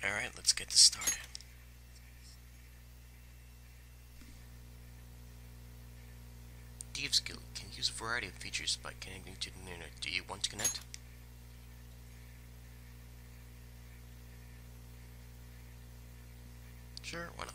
Alright, let's get this started. Thieves Guild can use a variety of features by connecting to the internet. Do you want to connect? Sure, why not?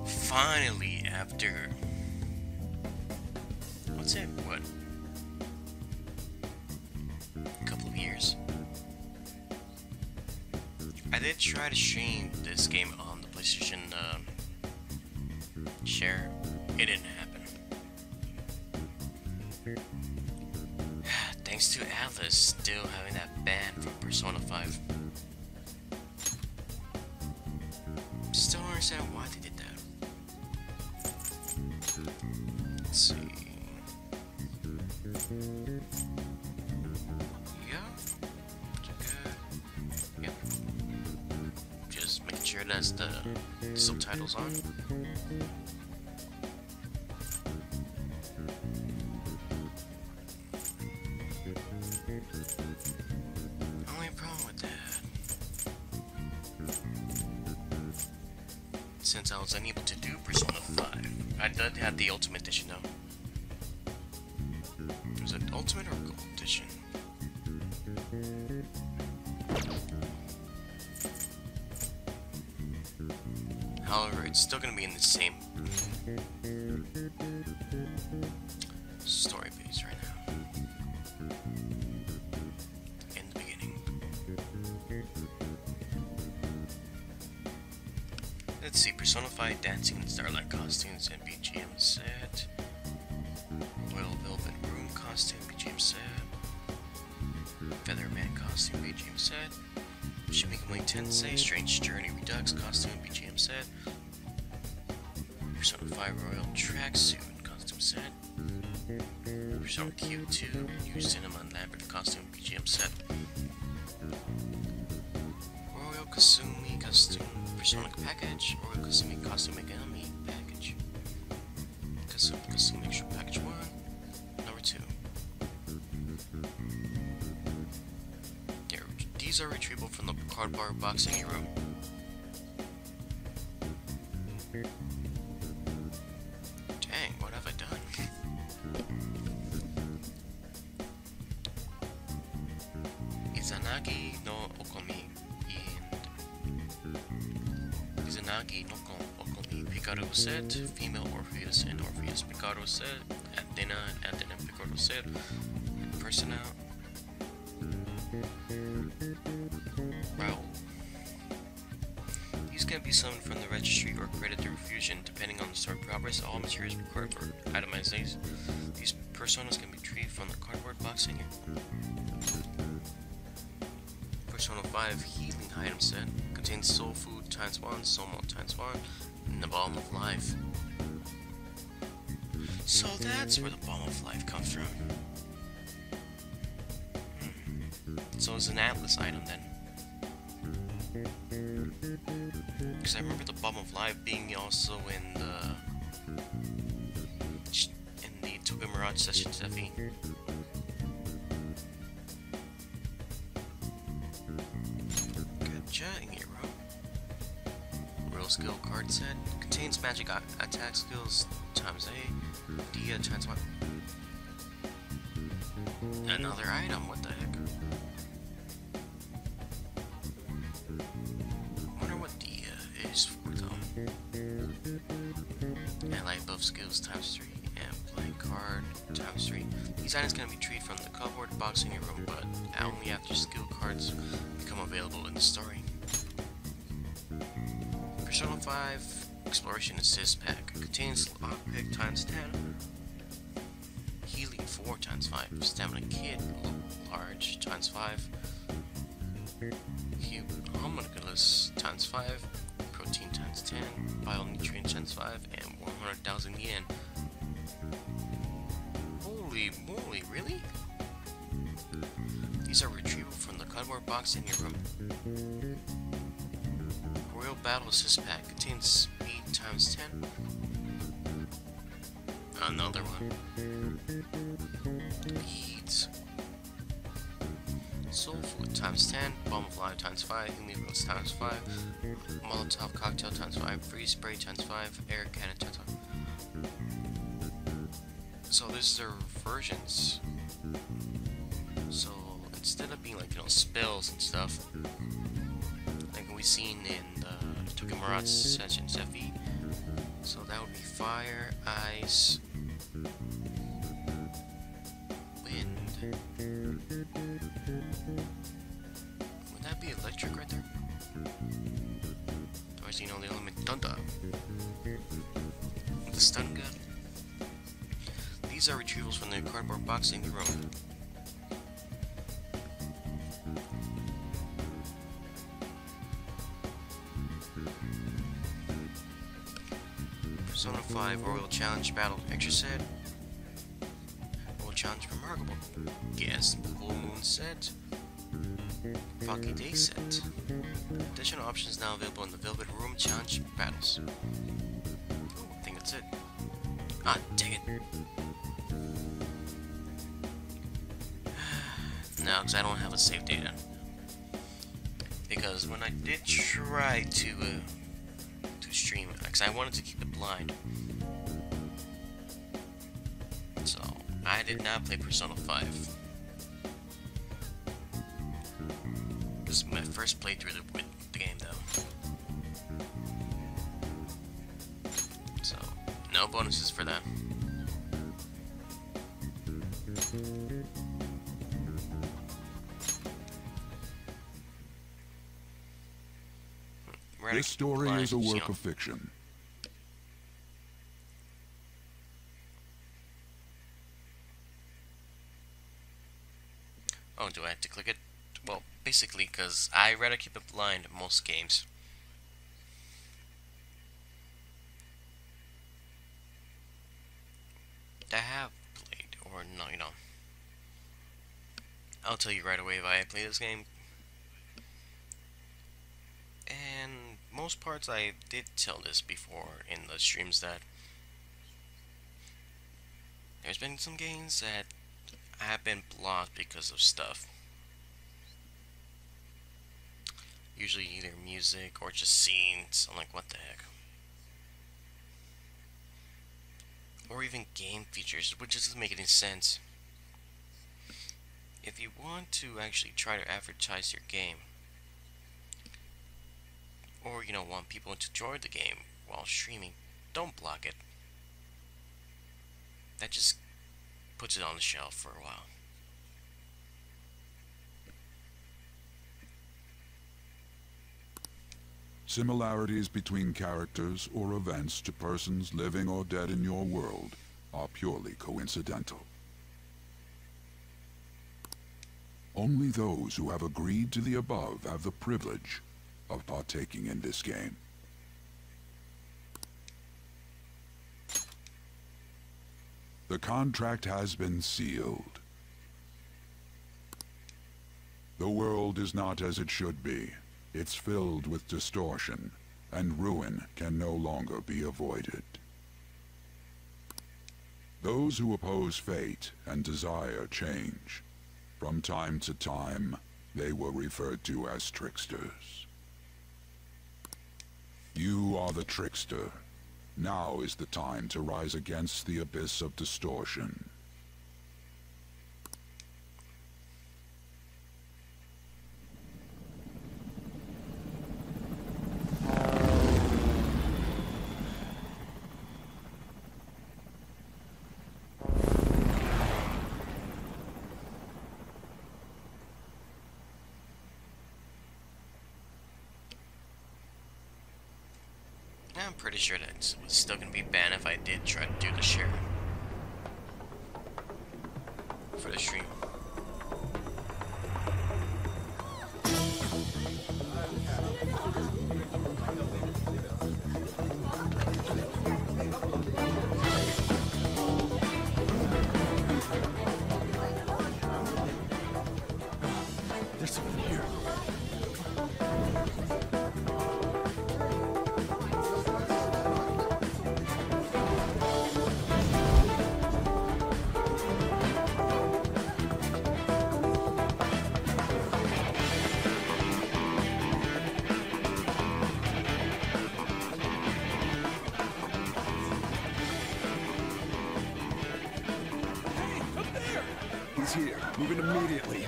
Finally, after what's it? What? A couple of years. I did try to stream this game on the PlayStation share. It didn't happen. Thanks to Atlas still having that ban from Persona 5. Still don't understand why they did that. Let's see. Yeah. Good. Yep. Just making sure that's the subtitles on. Only problem with that, since I was unable to do Persona 5, I did have the Ultimate Edition though. Was it Ultimate or Gold Edition? However, it's still gonna be in the same story base right now. In the beginning. Let's see, Persona 5 Dancing in Starlight Costumes and BGM set. Royal Velvet Room Costume, BGM set. Featherman Costume, BGM set. Shin Megami Tensei Strange Journey Redux Costume, BGM set. Persona 5 Royal Tracksuit Costume set. Persona Q2 New Cinema and Lambert Costume, BGM set. Royal Kasumi Costume Persona Package, Royal Kasumi Costume Megami Package. Kasumi Extra Package 1, number 2. Yeah, these are retrievable from the cardboard box in your room. Dang, what have I done? Izanagi no Okomi and Izanagi no Okomi Picaro set, female Orpheus and Orpheus Picaro set, Athena and Athena Picaro set, and personnel. Raul. These can be summoned from the registry or created through fusion, depending on the story progress. All materials required for itemization. These personas can be retrieved from the cardboard box in here. Persona 5 healing item set contains soul food times 1, soul malt times 1, and the balm of life. So that's where the balm of life comes from. So it's an Atlas item then. Because I remember the balm of life being also in the Toga Mirage Sessions FE. Gotcha, hero. Real skill card set contains magic attack skills times A, Dia times 1. Another item, what the heck? Wonder what Dia is for though. Ally buff skills times 3 and playing card times 3. These items can be retrieved from the cardboard box in your room, but only after skill cards become available in the story. Persona 5 Exploration Assist Pack contains lockpick times 10, healing 4 times 5, stamina kit large times 5, cube homunculus times 5, protein times 10, bionutrient times 5, and 100,000 yen. Holy moly, really? These are retrievable from the cardboard box in your room. Royal Battle Assist Pack contains speed times 10. Another one. Beads. Soul Food times 10. Bomb of Life times 5. Healing Wheels times 5. Molotov Cocktail times 5. Freeze Spray times 5. Air Cannon times 5. So these are versions. So instead of being like, spells and stuff, like we've seen in the Toga Mirage Sessions FE. So that would be fire, ice, wind. Would that be electric right there? Or is the element thunder? The stun gun. These are retrievals from the cardboard box in your room. Persona 5 Royal Challenge Battle Extra Set. Royal Challenge Remarkable. Guess Full Moon Set. Foggy Day Set. Additional options now available in the Velvet Room Challenge Battles. Oh, I think that's it. Ah, dang it. No, because I don't have a save data. Because when I did try to stream, because I wanted to keep it blind, so I did not play Persona 5. This is my first playthrough with the game, though. So no bonuses for that. This story is a work of fiction. Oh, do I have to click it? Well, basically, because I rather keep it blind in most games. I have played, or no, I'll tell you right away if I play this game. And most parts I did tell this before in the streams, that there's been some games that have been blocked because of stuff. Usually either music or just scenes. I'm like, what the heck? Or even game features, which doesn't make any sense. If you want to actually try to advertise your game, or want people to enjoy the game while streaming, Don't block it. That just puts it on the shelf for a while. Similarities between characters or events to persons living or dead in your world are purely coincidental. Only those who have agreed to the above have the privilege of partaking in this game. The contract has been sealed. The world is not as it should be. It's filled with distortion, and ruin can no longer be avoided. Those who oppose fate and desire change. From time to time, they were referred to as tricksters. You are the trickster. Now is the time to rise against the abyss of distortion. I'm pretty sure that it's still gonna be banned if I did try to do the share for the stream. There's someone here. He's here. Moving immediately.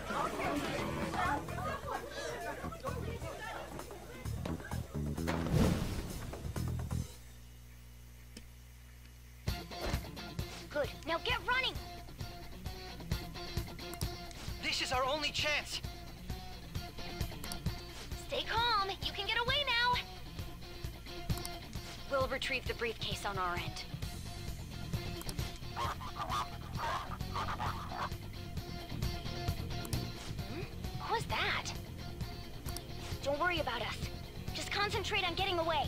Good. Now get running! This is our only chance. Stay calm. You can get away now. We'll retrieve the briefcase on our end. What was that? Don't worry about us. Just concentrate on getting away.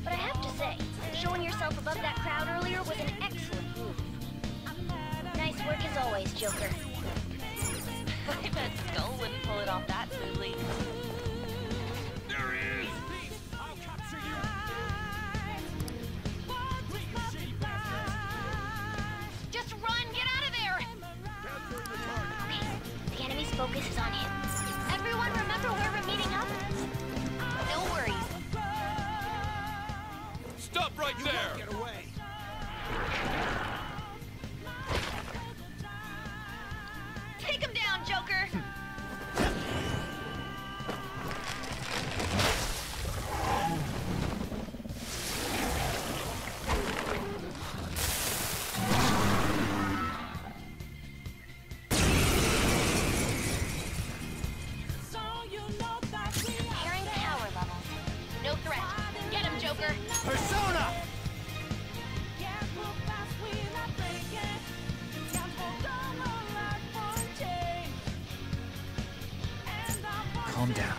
But I have to say, showing yourself above that crowd earlier was an excellent move. Nice work as always, Joker. I bet Skull wouldn't pull it off that smoothly. There he is! I'll capture you! Just run! Get out of there! Okay, the enemy's focus is on him. Everyone remember where we're meeting up? No worries. Stop right there! Get away! Take him down, Joker! Comparing power levels. No threat. Get him, Joker! Persona! Calm down.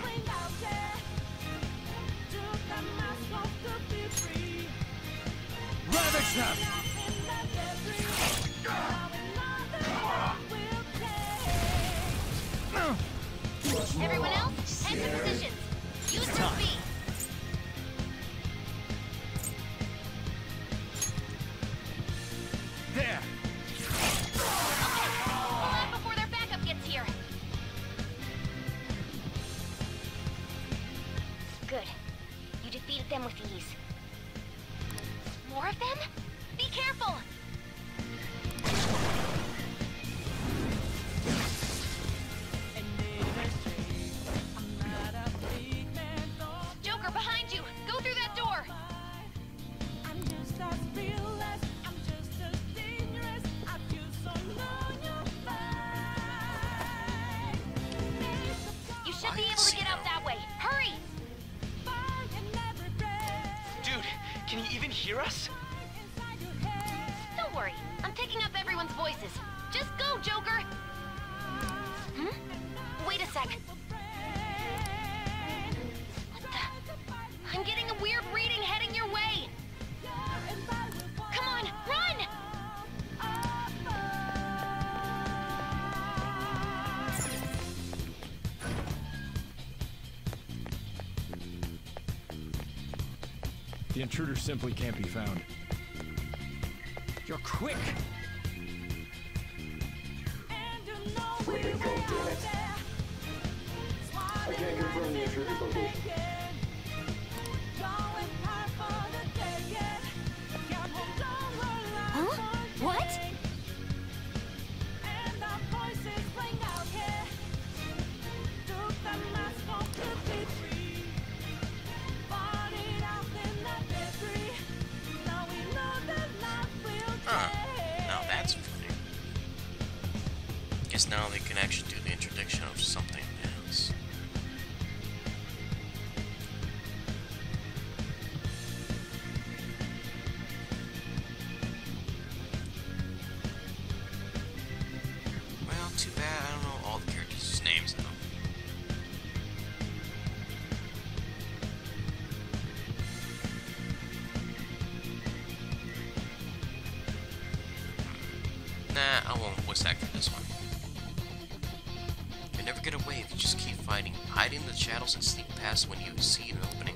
Ravage them! Everyone else, head to positions. Use your speed. There! Okay, pull out before their backup gets here. Good. You defeated them with ease. More of them? Be careful! Joker, hear us? Don't worry, I'm picking up everyone's voices. Just go, Joker! Hmm? Wait a sec. What the? I'm getting a weird reading heading your way! Come on, run! The intruder simply can't be found. You're quick! I can't confirm the intruder's location. Huh? What? Now that's funny. Guess now they can actually do the introduction of something else. Well, too bad I don't know all the characters' names though. Nah, I won't voice act for this one. You never get away if you just keep fighting, hiding in the shadows and sneak past when you see an opening.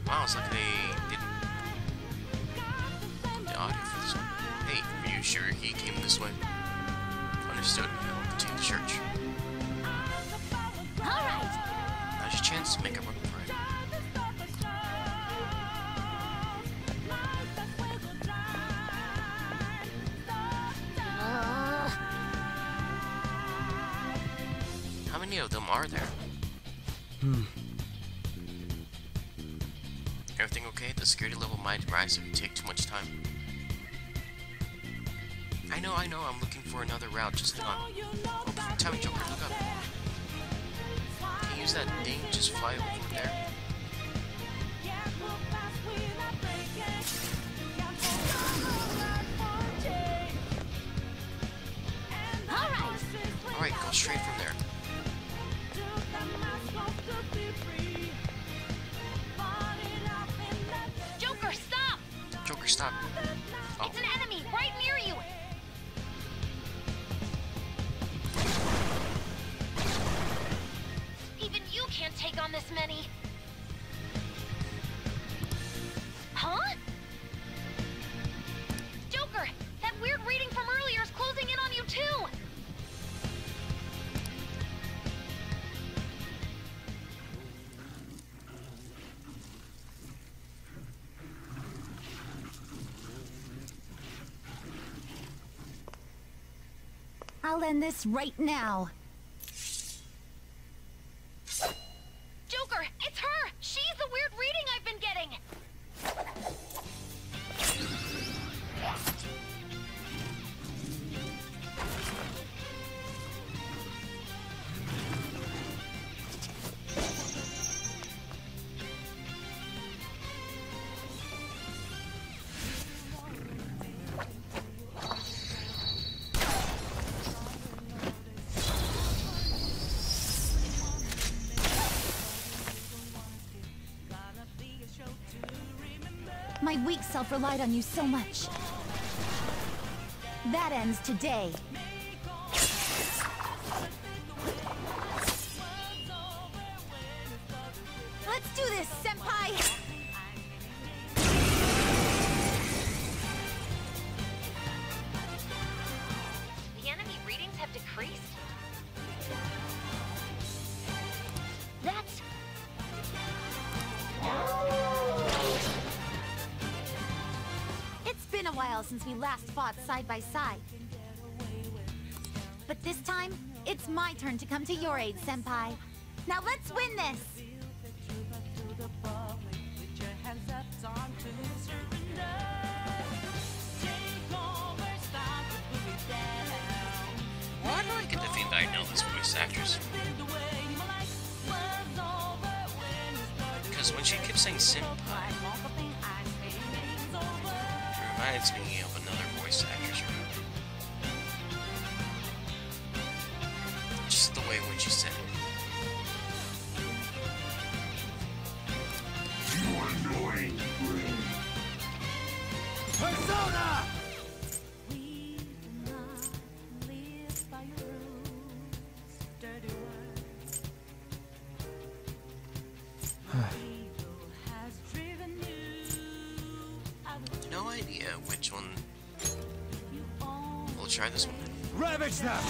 Wow, it's like they didn't the audio for this one. Hey, are you sure he came this way? Understood. I'll continue to church. Alright! Now's your chance to make a run for it. How many of them are there? Everything okay? The security level might rise if you take too much time. I know, I'm looking for another route, just hang on. Oh, tell me, Joker, look up. Can you use that thing, just fly over there? Alright, go straight from there. Joker, stop! Joker, stop. Oh. It's an enemy right near you! Even you can't take on this many. Huh? Joker, that weird reading from earlier is closing in on you too! I'll end this right now. Joker, it's her! She's the weird reading I've been getting! My weak self relied on you so much. That ends today. Let's do this, Senpai! The enemy readings have decreased? That's... It's been a while since we last fought side by side. But this time, it's my turn to come to your aid, Senpai. Now let's win this! Why do I get the feeling I know this voice actress? Because when she keeps saying senpai, it reminds me of another voice actress. Just the way when she said it. Persona! No idea which one. We'll try this one. Ravage them!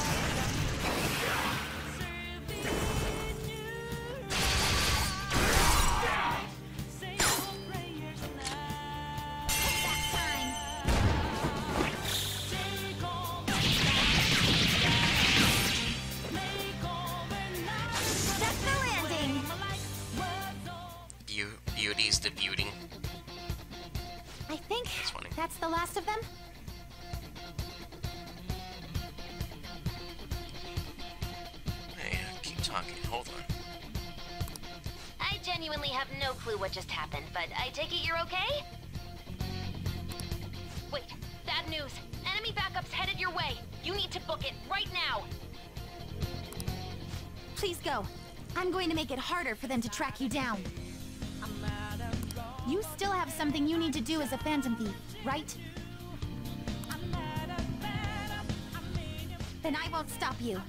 Beauty's debuting. I think That's funny. that's the last of them. Hey, keep talking. Hold on. I genuinely have no clue what just happened, but I take it you're okay? Wait, bad news. Enemy backup's headed your way. You need to book it right now. Please go. I'm going to make it harder for them to track you down. You still have something you need to do as a Phantom Thief, right? Then I won't stop you.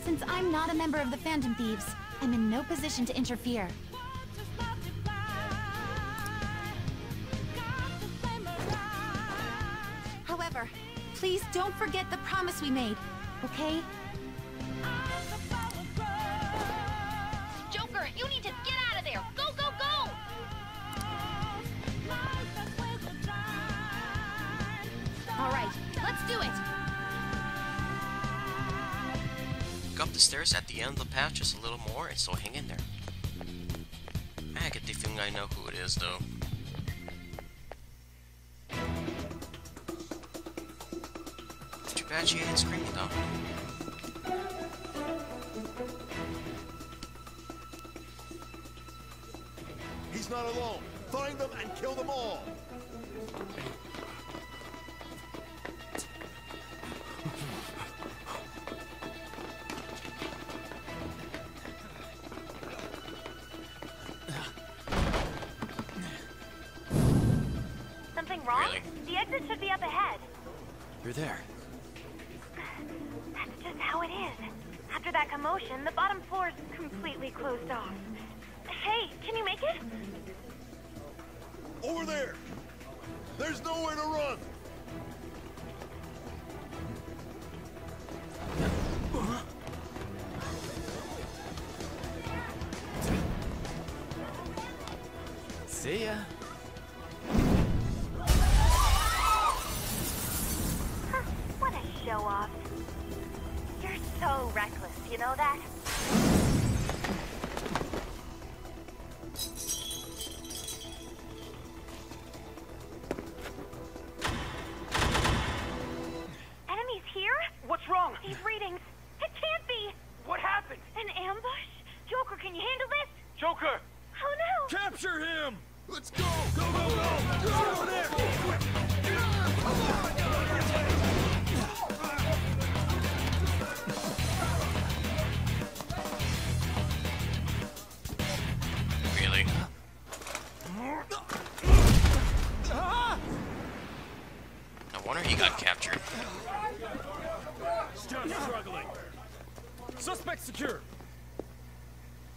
Since I'm not a member of the Phantom Thieves, I'm in no position to interfere. However, please don't forget the promise we made, okay? Joker, you need to get out of there! Go, go, go! All right, let's do it! Go up the stairs at the end of the path just a little more and still hang in there. I get the feeling I know who it is, though. Too bad she ain't screaming, though. He's not alone. Find them and kill them all. Something wrong? Really? The exit should be up ahead. You're there. That's just how it is. After that commotion, the bottom floor's completely closed off. Hey, can you make it? Over there. There's nowhere to run. See ya. Huh, what a show-off. You're so reckless, you know that? Enemies here? What's wrong? These readings. It can't be! What happened? An ambush? Joker, can you handle this? Joker! Oh no! Capture him. Let's go. Go, go, go! Go over there! Quick! Really? No wonder he got captured. Stop struggling. Suspect secure.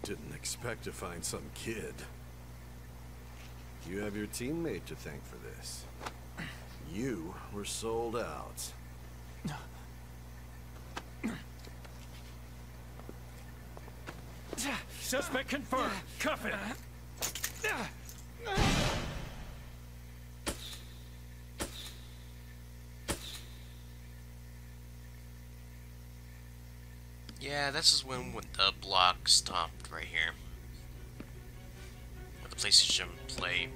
Didn't expect to find some kid. You have your teammate to thank for this. You were sold out. Suspect confirmed. Cuff it. Yeah, this is when the block stopped right here. With the PlayStation Play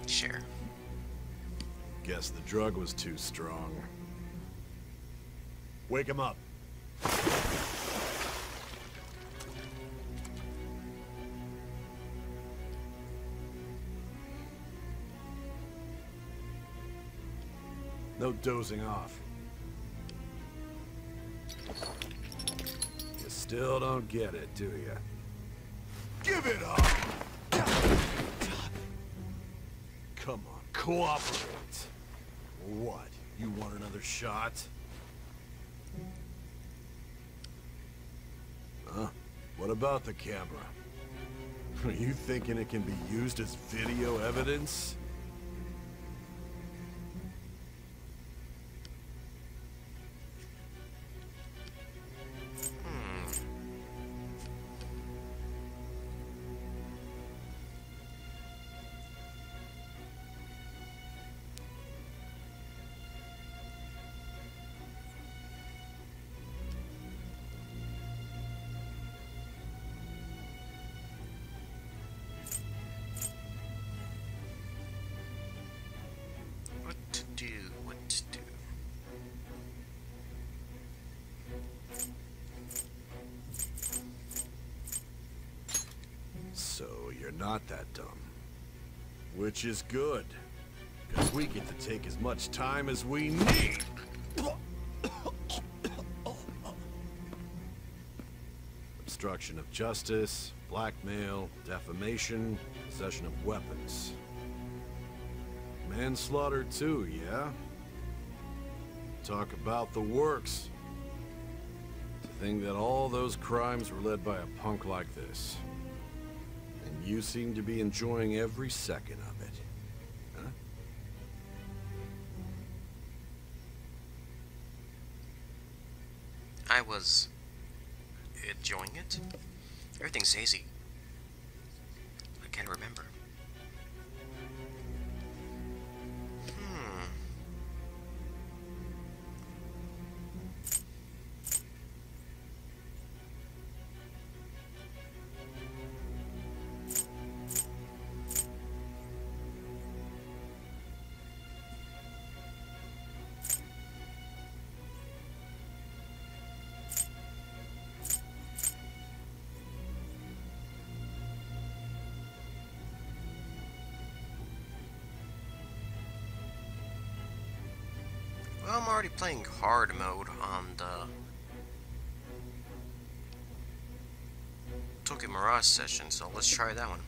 share. Guess the drug was too strong. Wake him up. No dozing off. You still don't get it, do you? Give it up! Come on, cooperate. What? You want another shot? Huh? What about the camera? Are you thinking it can be used as video evidence? What to do? What to do? So you're not that dumb. Which is good. Because we get to take as much time as we need. Obstruction of justice, blackmail, defamation, possession of weapons. Manslaughter too, yeah? Talk about the works. To think that all those crimes were led by a punk like this. And you seem to be enjoying every second of it. Huh? I was enjoying it. Everything's hazy. I can't remember. Well, I'm already playing hard mode on the Tokyo Mirage session, so let's try that one.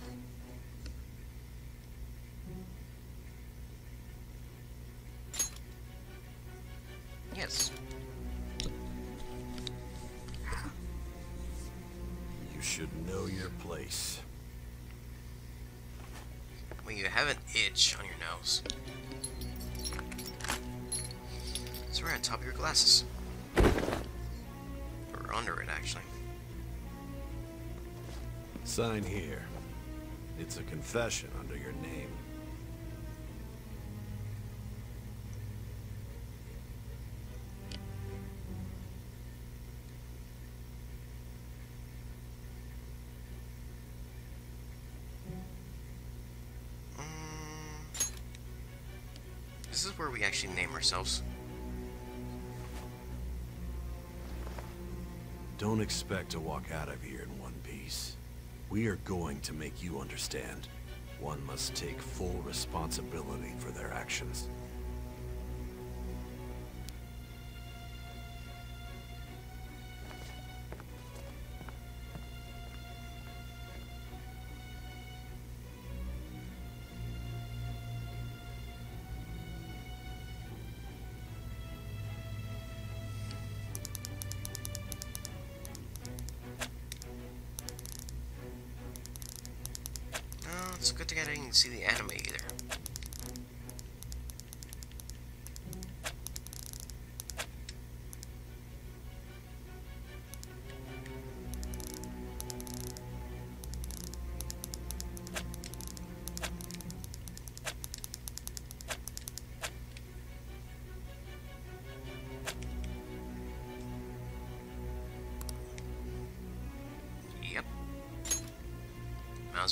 Yes. You should know your place. When you have an itch on your nose. It's right on top of your glasses. Or under it, actually. Sign here. It's a confession under your name. This is where we actually name ourselves. Don't expect to walk out of here in one piece. We are going to make you understand. One must take full responsibility for their actions. It's a good thing I didn't see the anime either.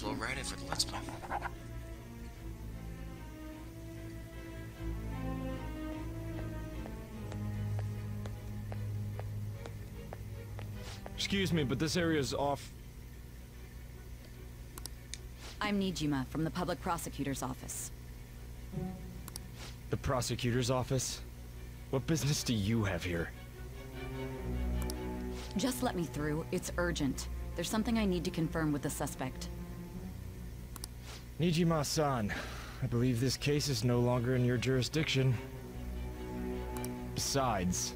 as well write it for the Let's Play. Excuse me, but this area's off. I'm Nijima from the Public Prosecutor's Office. The prosecutor's office? What business do you have here? Just let me through. It's urgent. There's something I need to confirm with the suspect. Nijima-san, I believe this case is no longer in your jurisdiction. Besides...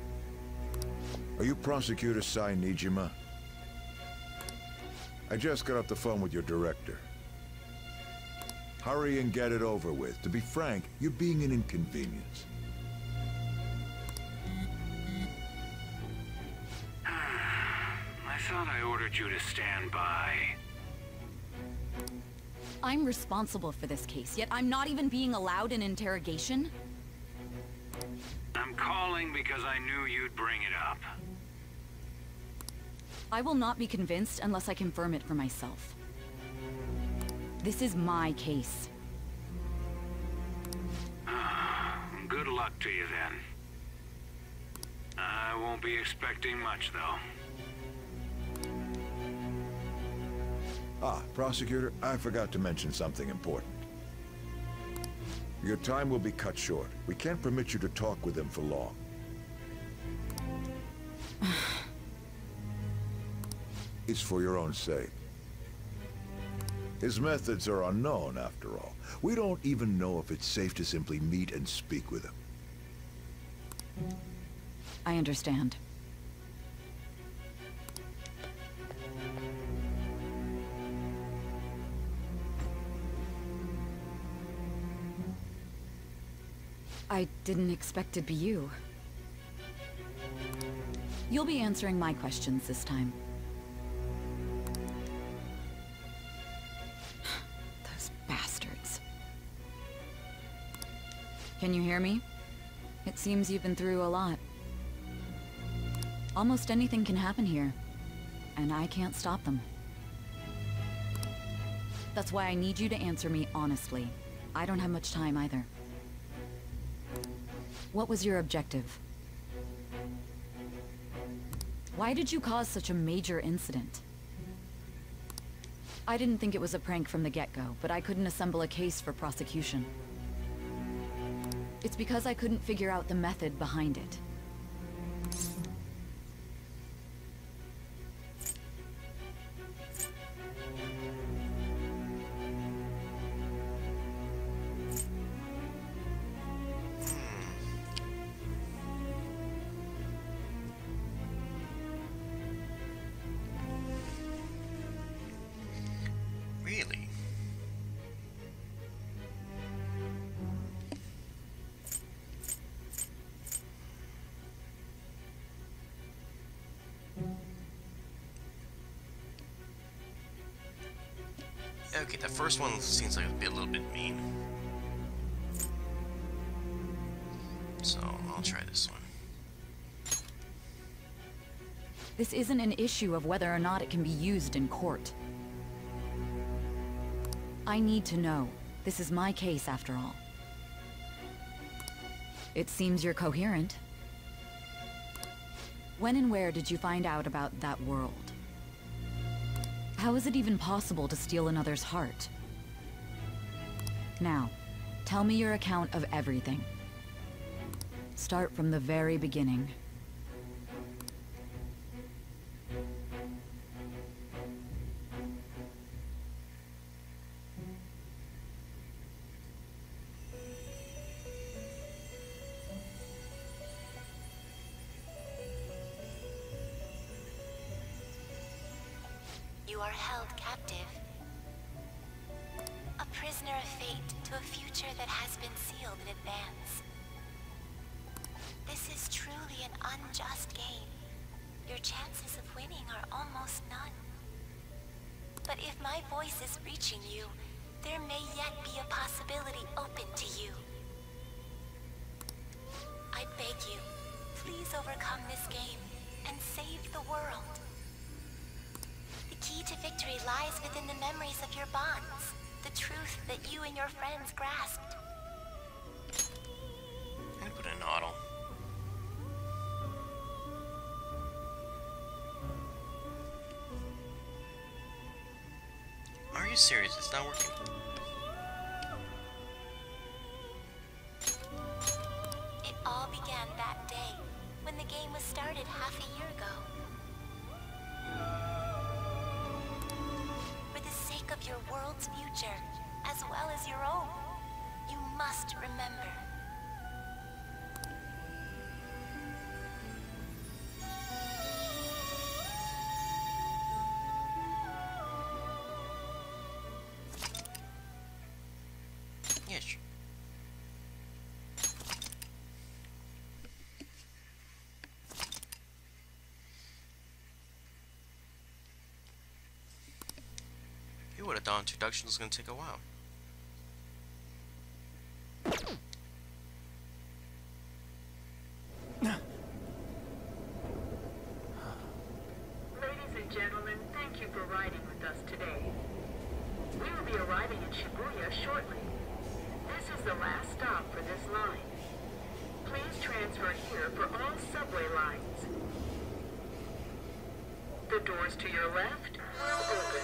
Are you Prosecutor Sai Nijima? I just got off the phone with your director. Hurry and get it over with. To be frank, you're being an inconvenience. I thought I ordered you to stand by. I'm responsible for this case, yet I'm not even being allowed an interrogation? I'm calling because I knew you'd bring it up. I will not be convinced unless I confirm it for myself. This is my case. Good luck to you then. I won't be expecting much, though. Ah, Prosecutor, I forgot to mention something important. Your time will be cut short. We can't permit you to talk with him for long. It's for your own sake. His methods are unknown, after all. We don't even know if it's safe to simply meet and speak with him. I understand. I didn't expect it'd be you. You'll be answering my questions this time. Those bastards. Can you hear me? It seems you've been through a lot. Almost anything can happen here, and I can't stop them. That's why I need you to answer me honestly. I don't have much time either. What was your objective? Why did you cause such a major incident? I didn't think it was a prank from the get-go, but I couldn't assemble a case for prosecution. It's because I couldn't figure out the method behind it. Really? Okay, that first one seems like it'd be a little bit mean. So, I'll try this one. This isn't an issue of whether or not it can be used in court. I need to know. This is my case, after all. It seems you're coherent. When and where did you find out about that world? How is it even possible to steal another's heart? Now, tell me your account of everything. Start from the very beginning. You are held captive. A prisoner of fate to a future that has been sealed in advance. This is truly an unjust game. Your chances of winning are almost none. But if my voice is reaching you, there may yet be a possibility open to you. I beg you, please overcome this game and save the world. The key to victory lies within the memories of your bonds. The truth that you and your friends grasped. I put in auto. Are you serious? It's not working. It all began that day, when the game was started half a year ago. For the sake of your world's future, as well as your own, you must remember. Yes. You would have thought introduction was going to take a while. Ladies and gentlemen, thank you for riding with us today. We will be arriving in Shibuya shortly. This is the last stop for this line. Please transfer here for all subway lines. The doors to your left will open.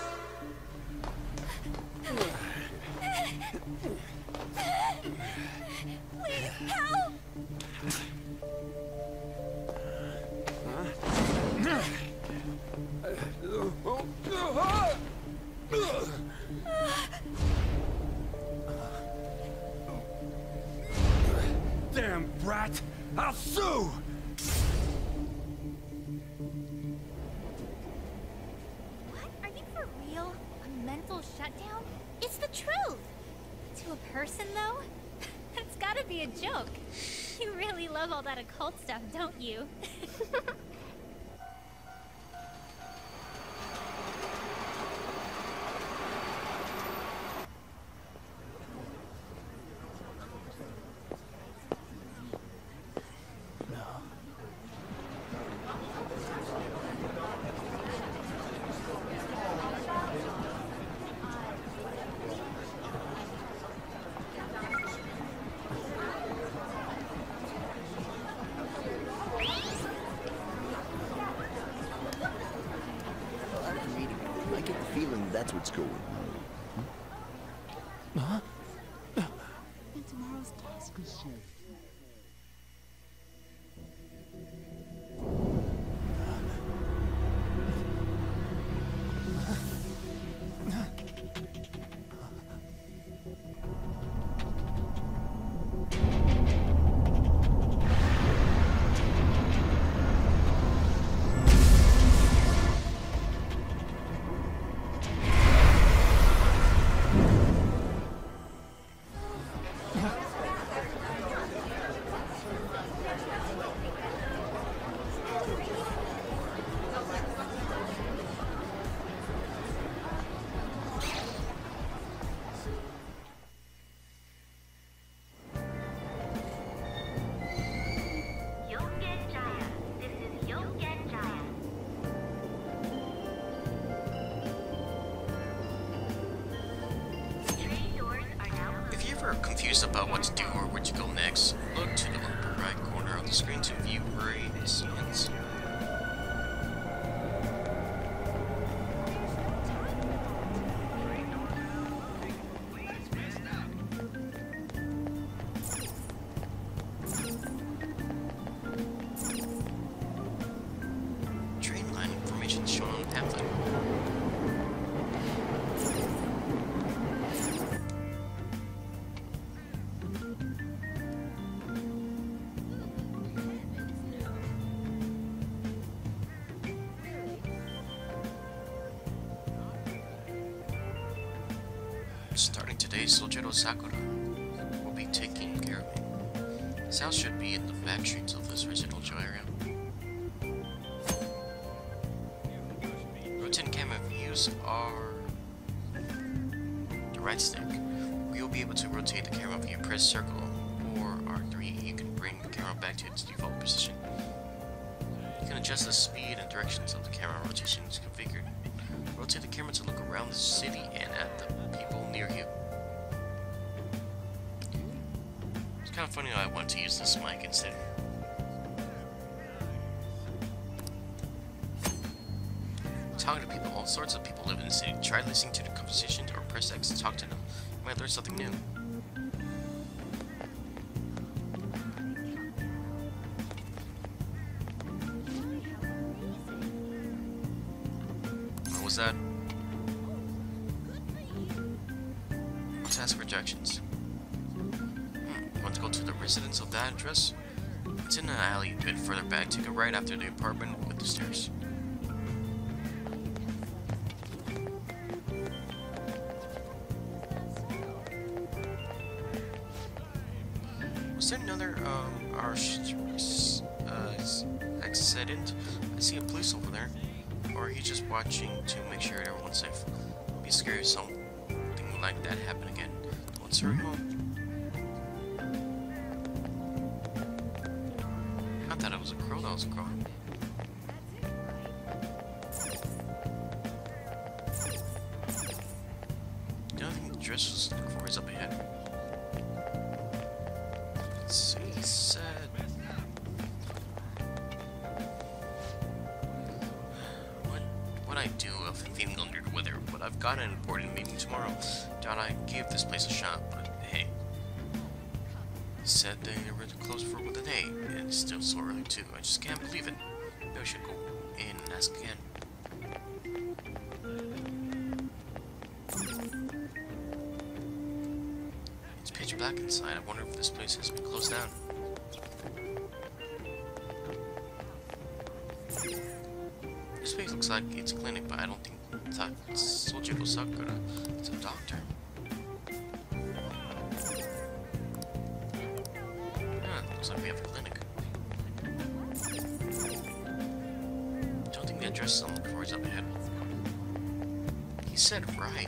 Please help! Damn brat! I'll sue! What? Are you for real? A mental shutdown? It's the truth! To a person, though? That's gotta be a joke. You really love all that occult stuff, don't you? I get the feeling that's what's going on. Huh? And tomorrow's task is shared. Confused about what to do or where to go next, look to the upper right corner of the screen to view parade scenes. Train line information shown on the pamphlet. Starting today, Sojiro Sakura will be taking care of me. His house should be in the back streets of this residential area. Rotating camera views are the right stick. We will be able to rotate the camera if you press circle or R3. You can bring the camera back to its default position. You can adjust the speed and directions of the camera rotations configured. Rotate the camera to look around the city and at the people near you. It's kind of funny how I want to use this mic instead. Talking to people, all sorts of people live in the city. Try listening to the conversation or press X to talk to them. You might learn something new. What was that? Let's ask for directions. Want to go to the residence of that address? It's in an alley a bit further back. Take a right after the apartment with the stairs. Was there another accident? I see a police over there. Or are you just watching to make sure everyone's safe? It'd be scary if something like that happened again. Let's hurry home. I thought it was a crow that was crowing. The only thing the dress was looking for is up ahead. Let's see, he said... What I do if I'm feeling under the weather, but I've got an important meeting tomorrow. Doubt I give this place a shot, but hey. He said they were closed for the day, and it's still so early too. I just can't believe it. Maybe I should go in and ask again. It's pitch black inside. I wonder if this place has been closed down. This place looks like it's a clinic, but I don't think it's Sojiro Sakura. It's a doctor. Looks like we have a clinic. Don't think the address I'm looking for is up ahead. He said right?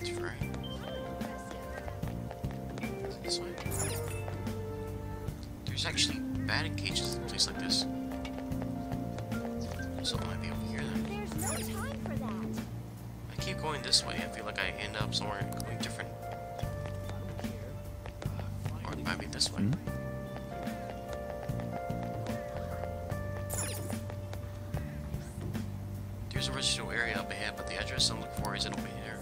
This way. There's actually batting cages in a place like this. Something might be over here then. There's no time for that. I keep going this way. I feel like I end up somewhere going different. Or it might be this way. There's a residential area up ahead, but the address I'm looking for isn't over here.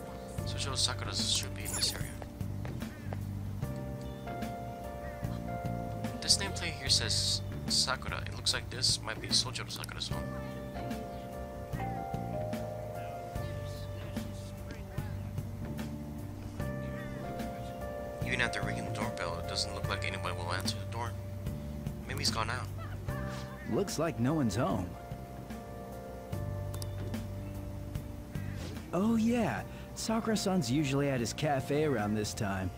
So Sojiro Sakura's should be in this area. This nameplate here says Sakura. It looks like this might be Sojiro Sakura's home. Even after ringing the doorbell, it doesn't look like anybody will answer the door. Maybe he's gone out. Looks like no one's home. Oh yeah, Sakura-san's usually at his cafe around this time.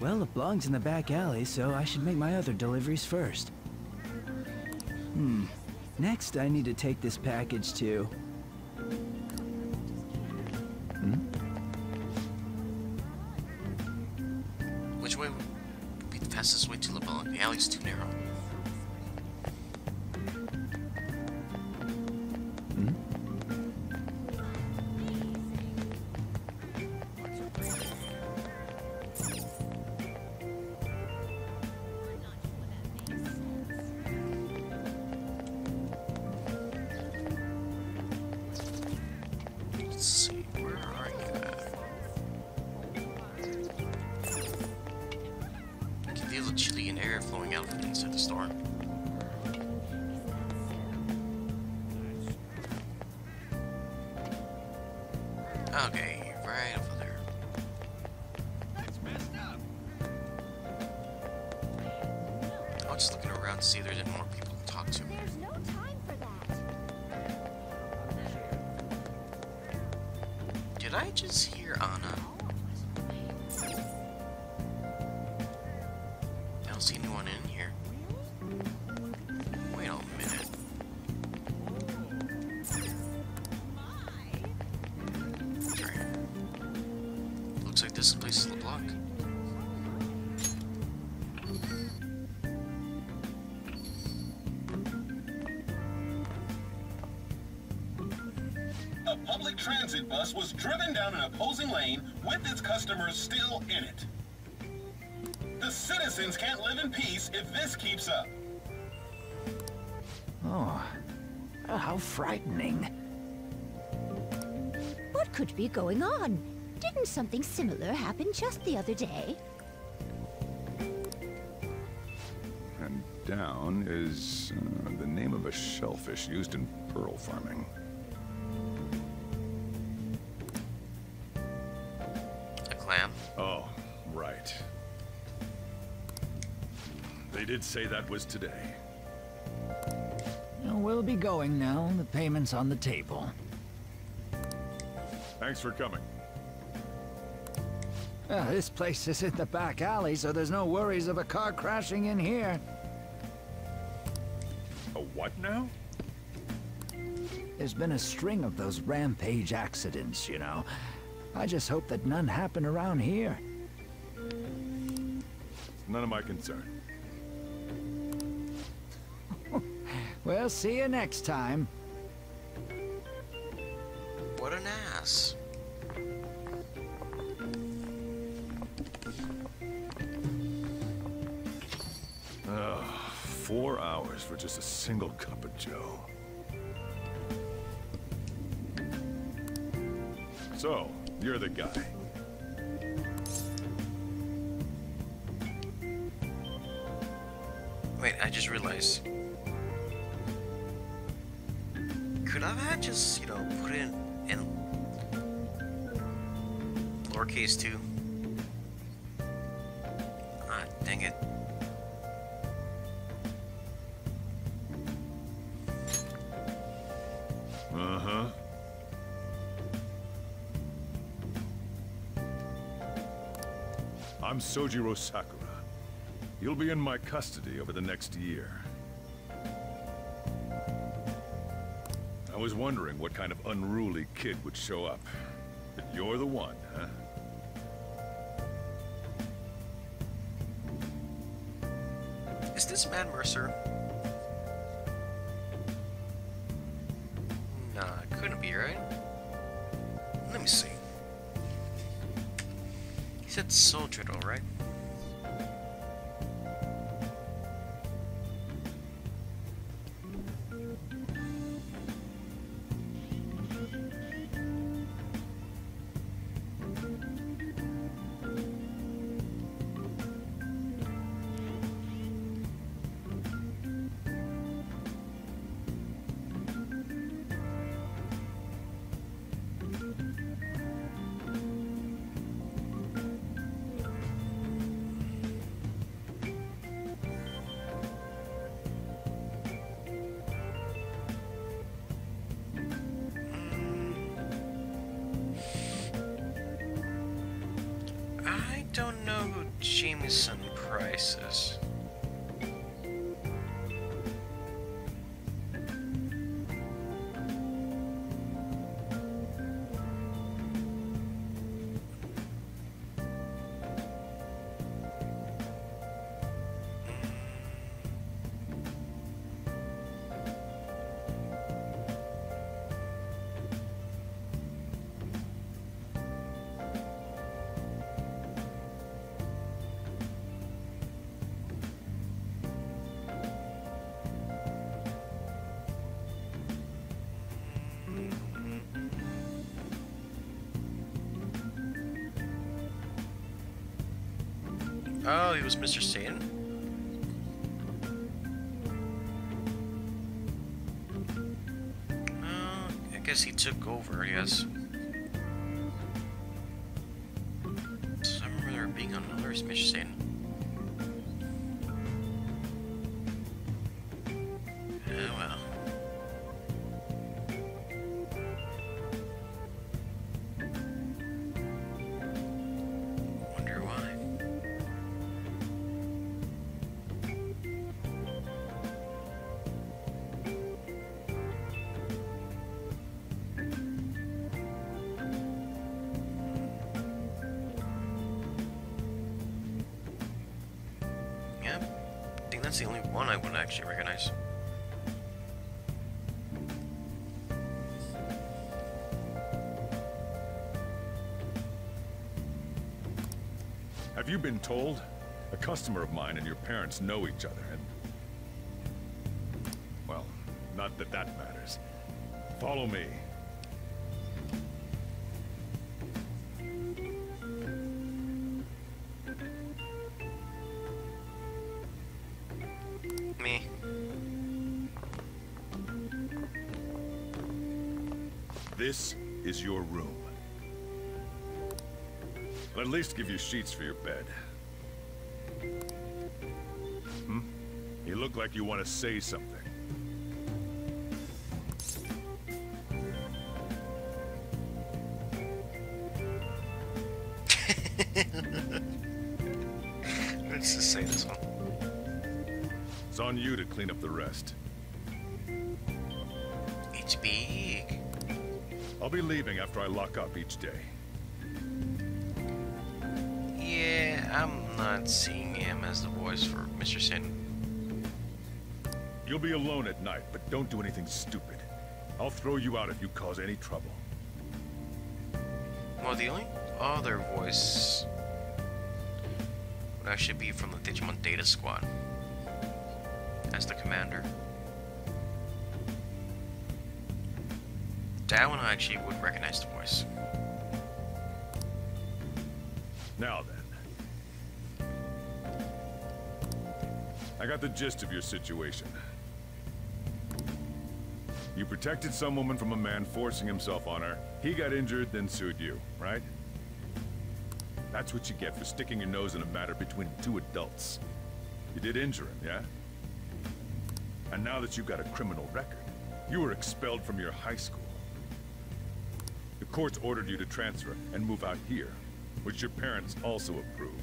Well, it belongs in the back alley, so I should make my other deliveries first. Next, I need to take this package to... Which way would be the fastest way to LeBlanc? The alley's too narrow. Let's see, where are you at? I can feel the Chilean air flowing out from inside the store. Okay, right over there. I was just looking around to see if there's any more people to talk to. There's no time for that. Did I just hear Anna? I don't see anyone in here. Wait a minute. Sorry. Looks like this place is LeBlanc. public transit bus was driven down an opposing lane with its customers still in it. The citizens can't live in peace if this keeps up. Oh, how frightening. What could be going on? Didn't something similar happen just the other day? And down is the name of a shellfish used in pearl farming. A clam? Oh, right. They did say that was today. We'll be going now. The payment's on the table. Thanks for coming. This place is in the back alley, so there's no worries of a car crashing in here. A what now? There's been a string of those rampage accidents, you know. I just hope that none happen around here. None of my concern. We'll see you next time. What an ass. Ugh, 4 hours for just a single cup of joe. So, you're the guy. Wait, I just realized. Could I have just, put it in lowercase too? Ah, dang it. Uh-huh. I'm Sojiro Sakura. You'll be in my custody over the next year. I was wondering what kind of unruly kid would show up. But you're the one, huh? Is this Matt Mercer? Nah, it couldn't be, right? Let me see. He said soldier though, right? I don't know who Jameson Price is. Oh, he was Mr. Satan? I guess he took over, I guess. So I remember there being another Mr. Satan. Oh well. Wonder why. Yeah, I think that's the only one I would actually recognize. Have you been told? A customer of mine and your parents know each other, and... well, not that that matters. Follow me. Me. This is your room. I'll at least give you sheets for your bed. Hmm? You look like you want to say something. Let's just say this one. It's on you to clean up the rest. It's big. I'll be leaving after I lock up each day. Yeah, I'm not seeing him as the voice for Mr. Sin. You'll be alone at night, but don't do anything stupid. I'll throw you out if you cause any trouble. Well, the only other voice would actually be from the Digimon Data Squad as the commander. That one I actually would recognize the voice. Now then. I got the gist of your situation. You protected some woman from a man forcing himself on her. He got injured, then sued you, right? That's what you get for sticking your nose in a matter between two adults. You did injure him, yeah? And now that you've got a criminal record, you were expelled from your high school. The courts ordered you to transfer and move out here, which your parents also approved.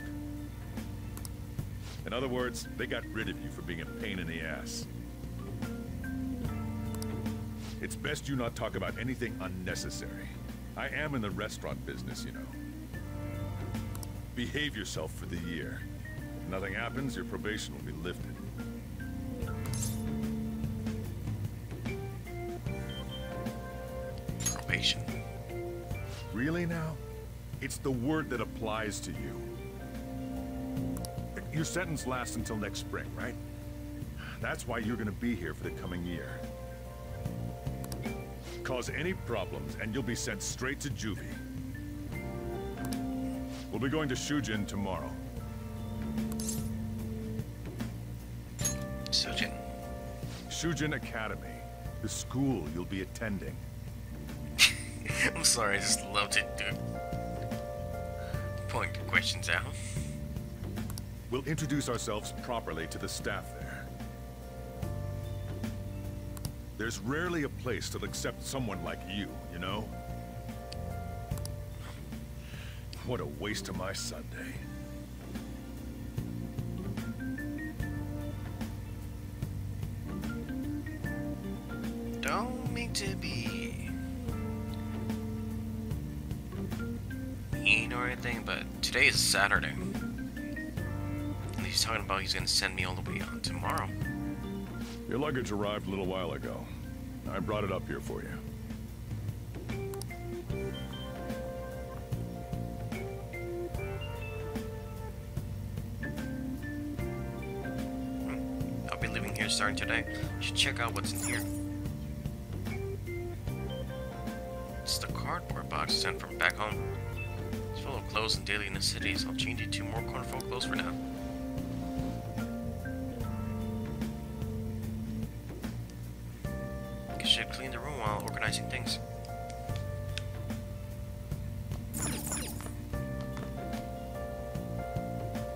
In other words, they got rid of you for being a pain in the ass. It's best you not talk about anything unnecessary. I am in the restaurant business, you know. Behave yourself for the year. If nothing happens, your probation will be lifted. Probation. Really now? It's the word that applies to you. Your sentence lasts until next spring, right? That's why you're gonna be here for the coming year. Cause any problems, and you'll be sent straight to juvie. We'll be going to Shujin tomorrow. Shujin? Shujin Academy, the school you'll be attending. I'm sorry, I just love to point questions out. We'll introduce ourselves properly to the staff there. There's rarely a place that'll accept someone like you, you know? What a waste of my Sunday. Don't mean to be mean or anything, but today is Saturday. And he's talking about he's gonna send me all the way on tomorrow. Your luggage arrived a little while ago. I brought it up here for you. I'll be leaving here starting today. Should check out what's in here. It's the cardboard box sent from back home. It's full of clothes and daily necessities. I'll change it to more colorful clothes for now. Should clean the room while organizing things.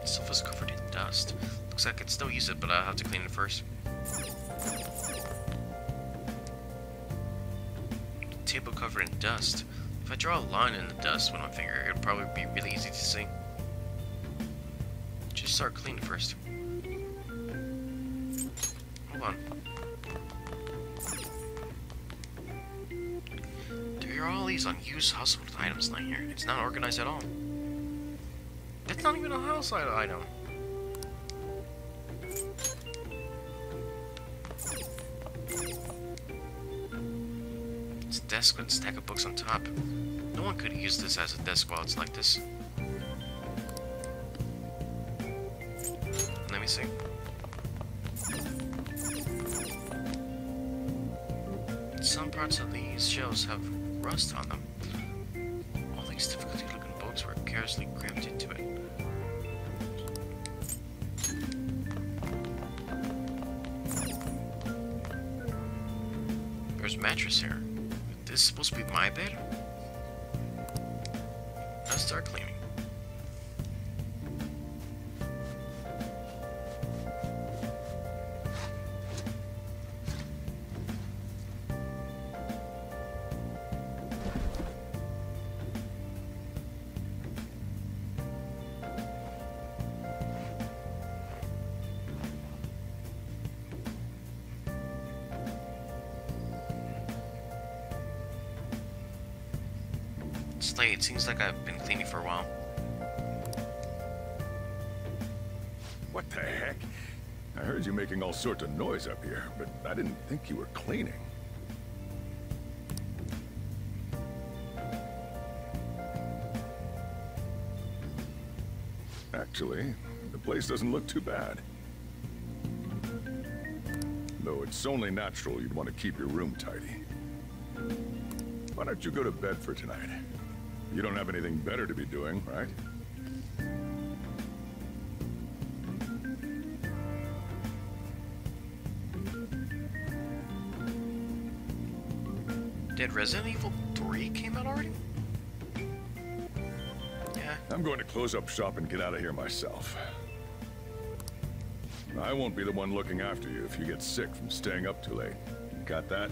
The sofa's covered in dust. Looks like I could still use it, but I'll have to clean it first. Table covered in dust. If I draw a line in the dust with my finger, it would probably be really easy to see. Just start cleaning first. Hold on. There are all these unused household items lying here. It's not organized at all. It's not even a household item. It's a desk with a stack of books on top. No one could use this as a desk while it's like this. Some parts of these shells have rust on them. All these difficulty-looking boats were carelessly crammed into it. There's a mattress here. This is supposed to be my bed? Let's start cleaning. Slade, it seems like I've been cleaning for a while. What the heck? I heard you making all sorts of noise up here, but I didn't think you were cleaning. Actually, the place doesn't look too bad. Though it's only natural you'd want to keep your room tidy. Why don't you go to bed for tonight? You don't have anything better to be doing, right? Did Resident Evil 3 came out already? Yeah. I'm going to close up shop and get out of here myself. I won't be the one looking after you if you get sick from staying up too late. Got that?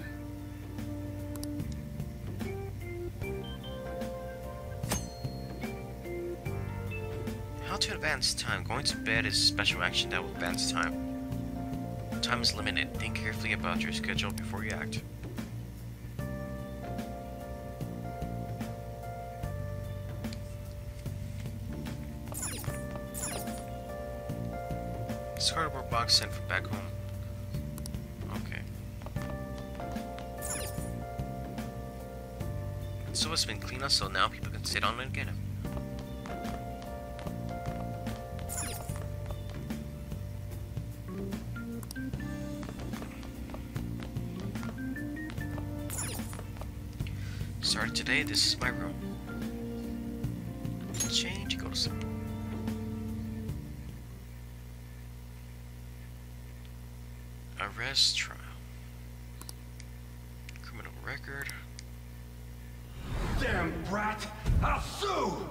How to advance time? Going to bed is special action that will advance time. Time is limited. Think carefully about your schedule before you act. This cardboard box sent from back home. Okay. So it's been cleaned up so now people can sit on it and get it. Starting today, this is my room. Change, go to sleep. Arrest trial. Criminal record. Damn brat! I'll sue!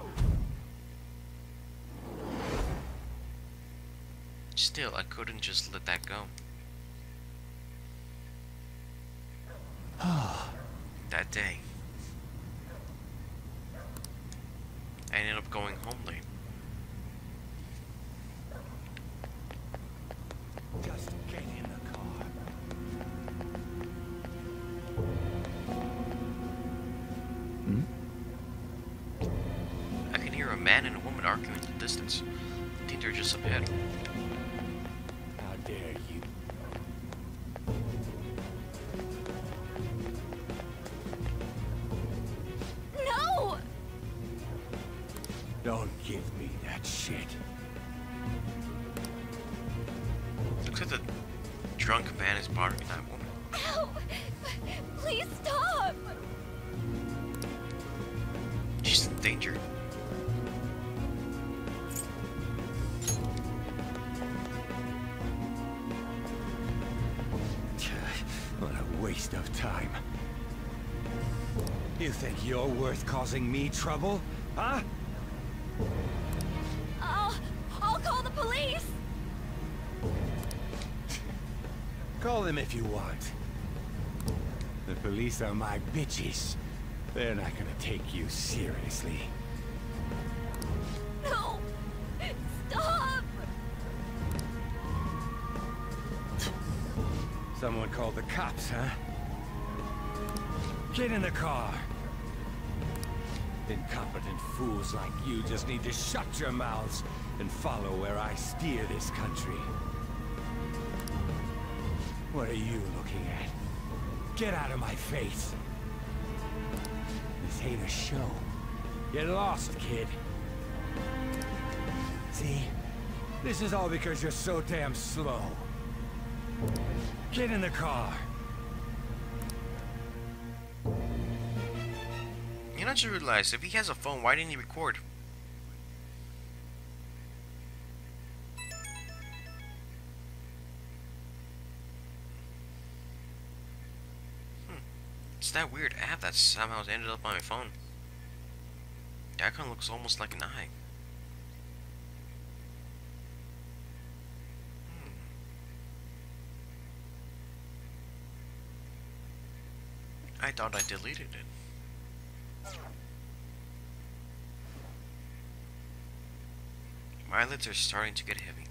Still, I couldn't just let that go. That day, I ended up going home late. Just get in the car. I can hear a man and a woman arguing in the distance. I think they're just up ahead. How dare you? No! Don't give me that shit. Looks like the drunk man is bothering that woman. Ow! Please stop! She's in danger. What a waste of time. You think you're worth causing me trouble? Huh? I'll call the police! Call them if you want. The police are my bitches. They're not gonna take you seriously. No! Stop! Someone called the cops, huh? Get in the car. Incompetent fools like you just need to shut your mouths and follow where I steer this country. What are you looking at? Get out of my face. This ain't a show. Get lost, kid. See? This is all because you're so damn slow. Get in the car. Then I just realized, if he has a phone, why didn't he record? It's that weird app that somehow ended up on my phone. The icon looks almost like an eye. I thought I deleted it. My eyelids are starting to get heavy.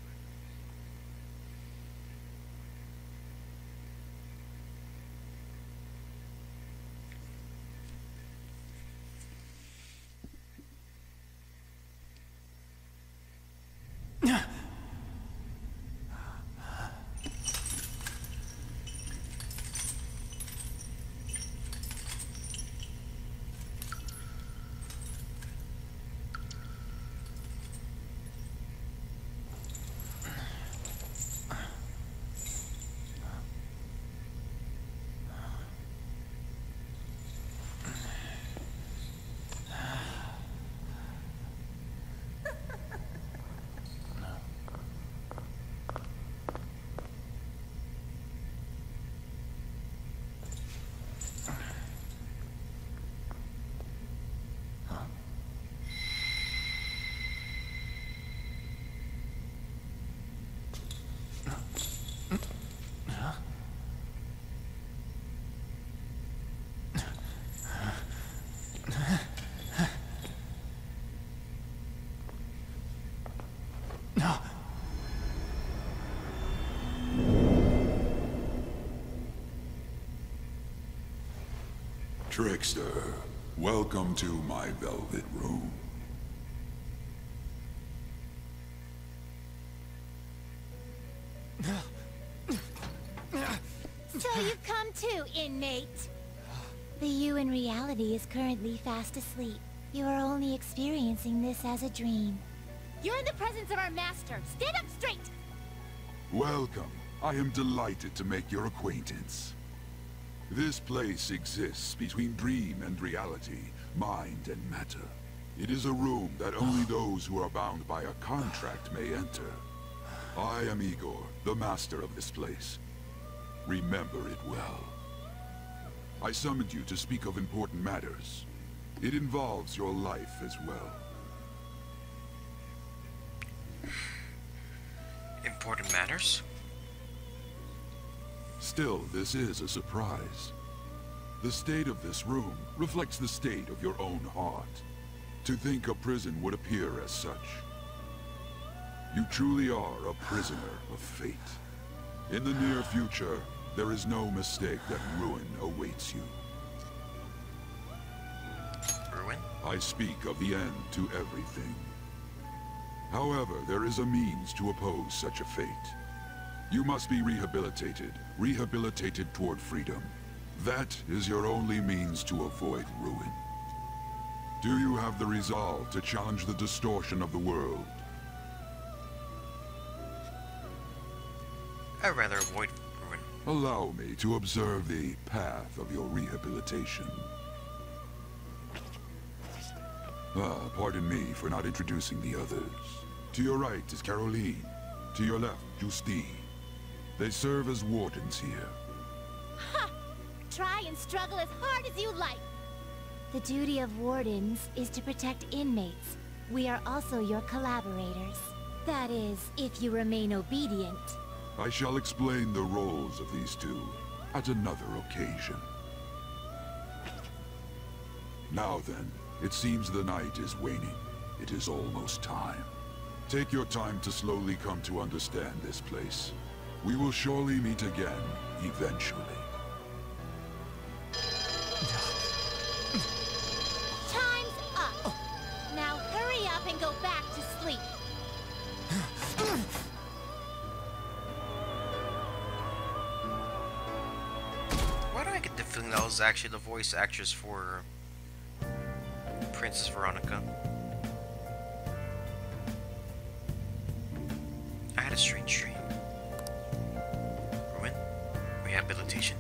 Trickster, welcome to my velvet room. So you've come too, inmate. The you in reality is currently fast asleep. You are only experiencing this as a dream. You're in the presence of our master. Stand up straight! Welcome. I am delighted to make your acquaintance. This place exists between dream and reality, mind and matter. It is a room that only those who are bound by a contract may enter. I am Igor, the master of this place. Remember it well. I summoned you to speak of important matters. It involves your life as well. Important matters? Still, this is a surprise. The state of this room reflects the state of your own heart. To think a prison would appear as such. You truly are a prisoner of fate. In the near future, there is no mistake that ruin awaits you. Ruin? I speak of the end to everything. However, there is a means to oppose such a fate. You must be rehabilitated toward freedom. That is your only means to avoid ruin. Do you have the resolve to challenge the distortion of the world? I'd rather avoid ruin. Allow me to observe the path of your rehabilitation. Pardon me for not introducing the others. To your right is Caroline. To your left, Justine. They serve as wardens here. Ha! Try and struggle as hard as you like. The duty of wardens is to protect inmates. We are also your collaborators. That is, if you remain obedient. I shall explain the roles of these two at another occasion. Now then, it seems the night is waning. It is almost time. Take your time to slowly come to understand this place. We will surely meet again, eventually. Time's up. Now hurry up and go back to sleep. Why do I get the feeling that was actually the voice actress for Princess Veronica? I had a strange dream. Ruin? Rehabilitation?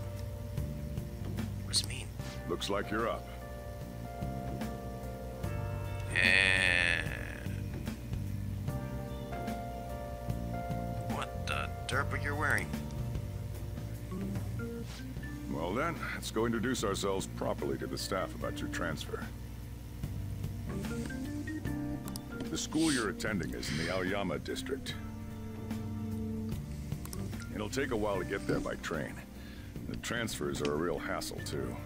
What does it mean? Looks like you're up. you're wearing. Well then, let's go introduce ourselves properly to the staff about your transfer. The school you're attending is in the Aoyama district. It'll take a while to get there by train. The transfers are a real hassle, too.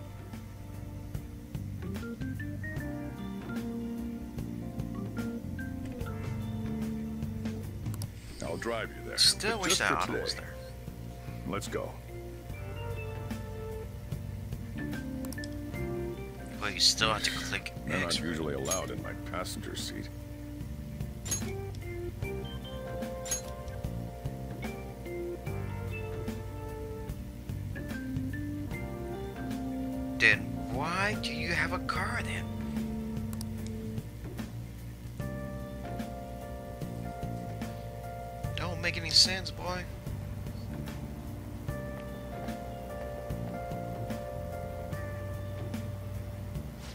I'll drive you there. Still but wish just that for auto today. was there. Let's go. Well, you still have to click They're X. not usually allowed in my passenger seat. Then why do you have a car then? Don't make any sense, boy.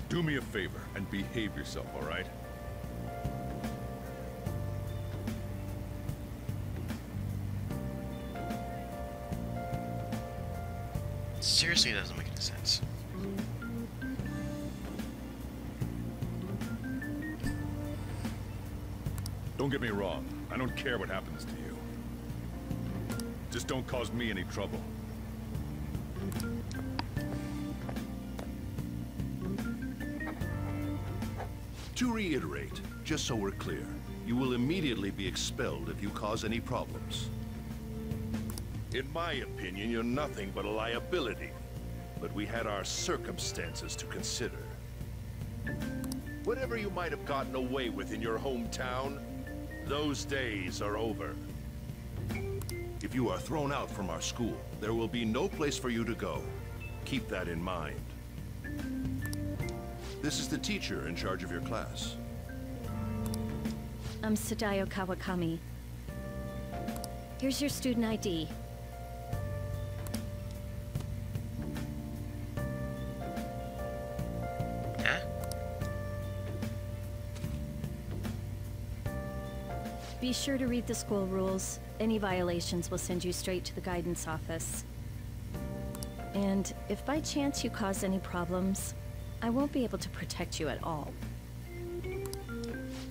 Do me a favor and behave yourself, all right? Seriously, it doesn't make any sense. Don't get me wrong. I don't care what happens to you. Just don't cause me any trouble. To reiterate, just so we're clear, you will immediately be expelled if you cause any problems. In my opinion, you're nothing but a liability. But we had our circumstances to consider. Whatever you might have gotten away with in your hometown, those days are over. If you are thrown out from our school, there will be no place for you to go. Keep that in mind. This is the teacher in charge of your class. I'm Sadayo Kawakami. Here's your student ID. Huh? Be sure to read the school rules. Any violations will send you straight to the guidance office. And if by chance you cause any problems, I won't be able to protect you at all.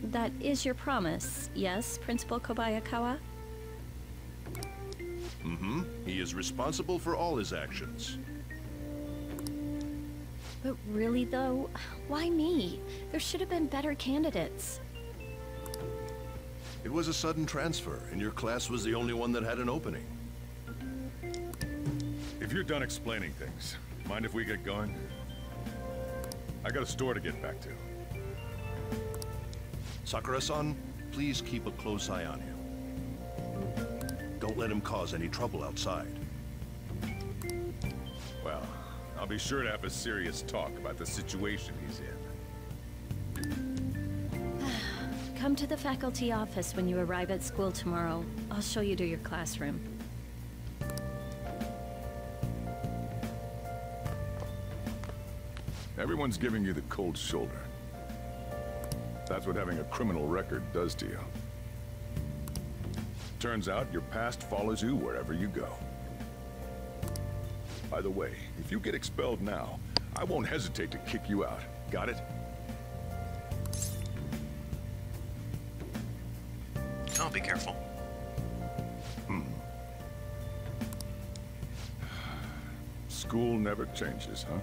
That is your promise, yes, Principal Kobayakawa? Mm-hmm. He is responsible for all his actions. But really though, why me? There should have been better candidates. It was a sudden transfer, and your class was the only one that had an opening. If you're done explaining things, mind if we get going? I got a store to get back to. Sakura-san, please keep a close eye on him. Don't let him cause any trouble outside. Well, I'll be sure to have a serious talk about the situation he's in. Come to the faculty office when you arrive at school tomorrow. I'll show you to your classroom. Everyone's giving you the cold shoulder. That's what having a criminal record does to you. Turns out your past follows you wherever you go. By the way, if you get expelled now, I won't hesitate to kick you out. Got it? Oh, be careful. School never changes, huh?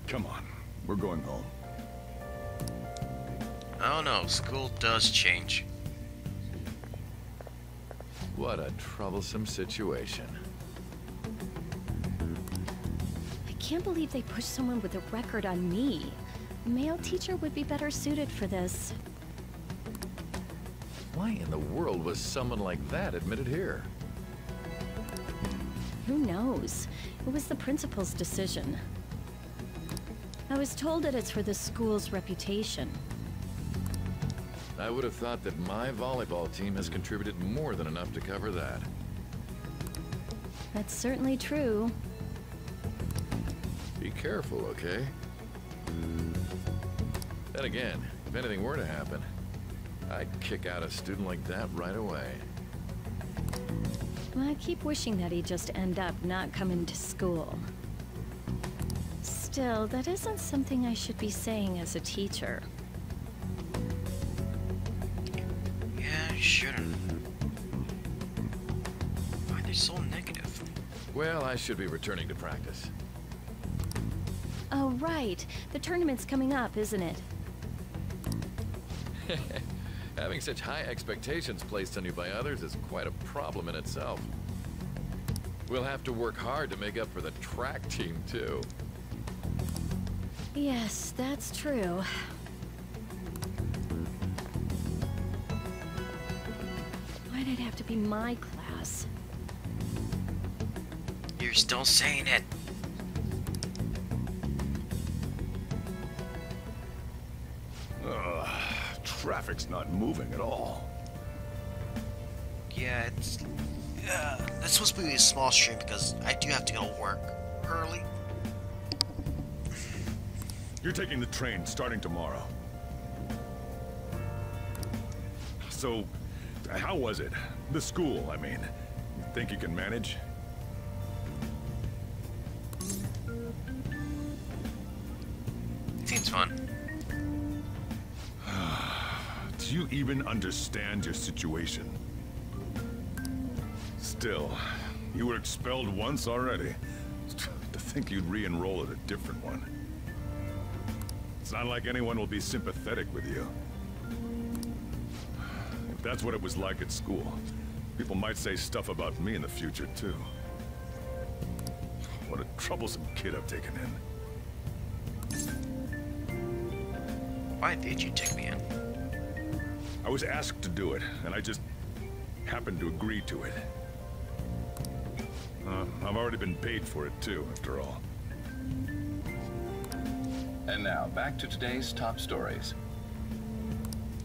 Come on, we're going home. Oh no, school does change. What a troublesome situation. I can't believe they pushed someone with a record on me. A male teacher would be better suited for this. Why in the world was someone like that admitted here? Who knows? It was the principal's decision. I was told that it's for the school's reputation. I would have thought that my volleyball team has contributed more than enough to cover that. That's certainly true. Be careful, okay? Then again, if anything were to happen, I'd kick out a student like that right away. I keep wishing that he'd just end up not coming to school. Still, that isn't something I should be saying as a teacher. Yeah, you shouldn't. Why are they so negative? Well, I should be returning to practice. Oh, right. The tournament's coming up, isn't it? Having such high expectations placed on you by others is quite a problem in itself. We'll have to work hard to make up for the track team, too. Yes, that's true. Why'd it have to be my class? You're still saying it. Traffic's not moving at all. Yeah, it's supposed to be a small stream because I do have to go to work early. You're taking the train starting tomorrow. So, how was it? The school, I mean. You think you can manage? Seems fun. Do you even understand your situation? Still, you were expelled once already. To think you'd re-enroll at a different one. It's not like anyone will be sympathetic with you. If that's what it was like at school, people might say stuff about me in the future, too. What a troublesome kid I've taken in. Why did you take me in? I was asked to do it, and I just happened to agree to it. I've already been paid for it too, after all. And now, back to today's top stories.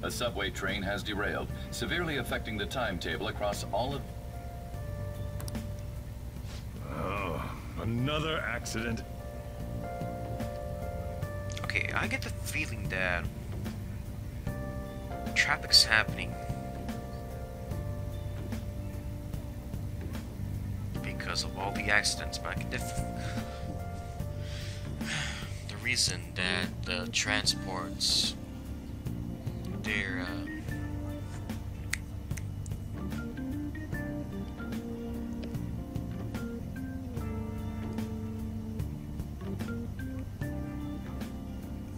A subway train has derailed, severely affecting the timetable across all of... Oh, another accident? Okay, I get the feeling that traffic's happening because of all the accidents, but I get the reason that the transports their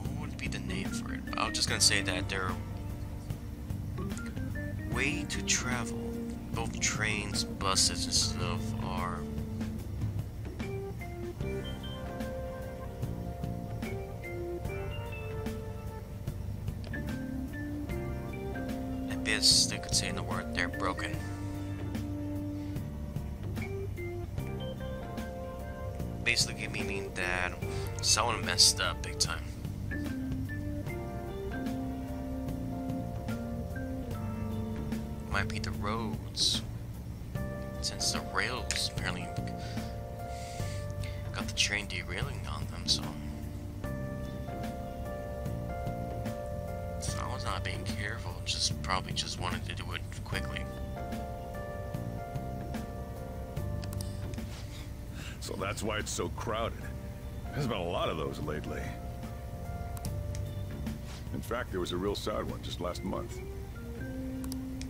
what would be the name for it? I was just gonna say that their way to travel, both trains, buses, and stuff, are I guess they could say in the word, they're broken. Basically meaning that someone messed up big time. Might be the roads, since the rails apparently got the train derailing on them, so someone's not being careful, probably just wanted to do it quickly. So that's why it's so crowded. There's been a lot of those lately. In fact, there was a real sad one just last month.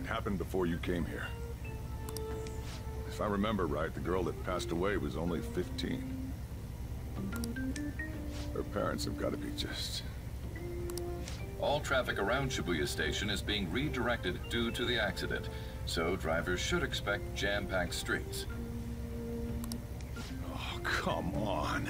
Happened before you came here. If I remember right, the girl that passed away was only 15. Her parents have got to be just... All traffic around Shibuya Station is being redirected due to the accident, so drivers should expect jam-packed streets. Oh, come on.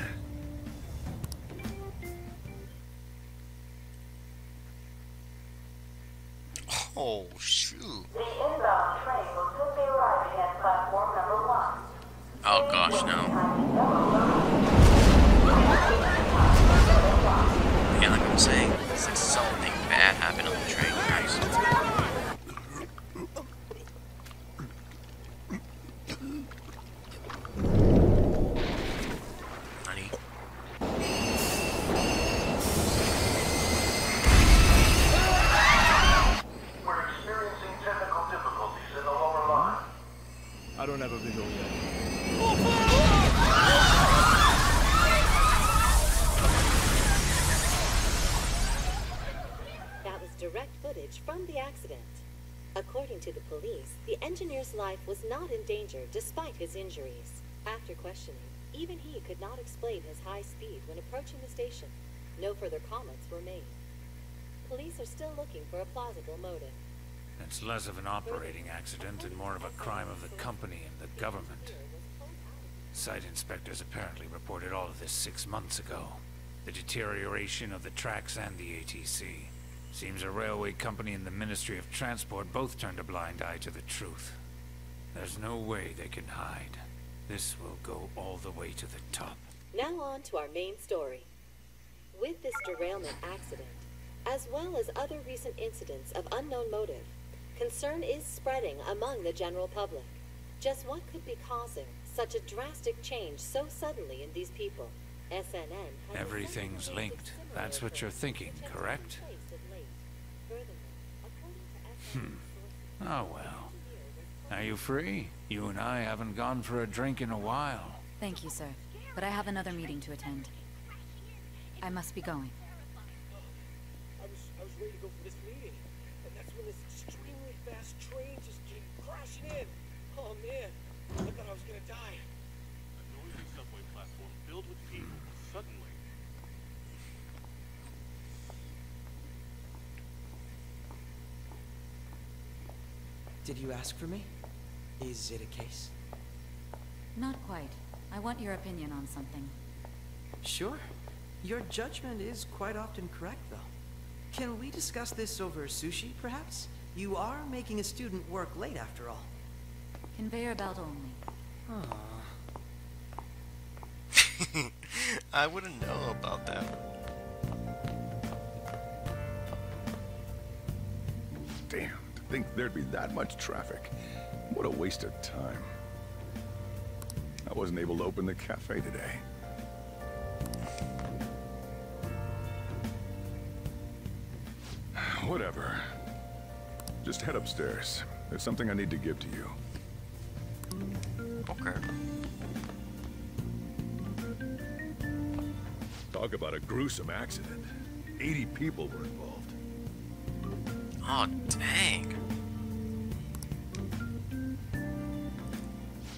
Oh, shoot. The inbound train will soon be arriving at platform number 1. Oh gosh, no. Yeah, like I'm saying, it's like something bad happened on the train, guys. Honey. We're I don't have a window yet. That was direct footage from the accident. According to the police, the engineer's life was not in danger despite his injuries. After questioning, even he could not explain his high speed when approaching the station. No further comments were made. Police are still looking for a plausible motive. It's less of an operating accident and more of a crime of the company and the government. Site inspectors apparently reported all of this 6 months ago. The deterioration of the tracks and the ATC. Seems a railway company and the Ministry of Transport both turned a blind eye to the truth. There's no way they can hide. This will go all the way to the top. Now on to our main story. With this derailment accident, as well as other recent incidents of unknown motive, concern is spreading among the general public. Just what could be causing such a drastic change so suddenly in these people? SNN has Everything's linked. That's what you're thinking, correct? Oh well. Are you free? You and I haven't gone for a drink in a while. Thank you, sir. But I have another meeting to attend. I must be going. I was ready to go for this meeting, and that's when this extremely fast train just came crashing in. Oh man, I thought I was gonna die. A noisy subway platform filled with people suddenly. Did you ask for me? Is it a case? Not quite. I want your opinion on something. Sure. Your judgment is quite often correct, though. Can we discuss this over sushi, perhaps? You are making a student work late, after all. Conveyor belt only. I wouldn't know about that. Damn, to think there'd be that much traffic. What a waste of time. I wasn't able to open the cafe today. Whatever. Just head upstairs. There's something I need to give to you. Okay. Talk about a gruesome accident. 80 people were involved. Oh, dang.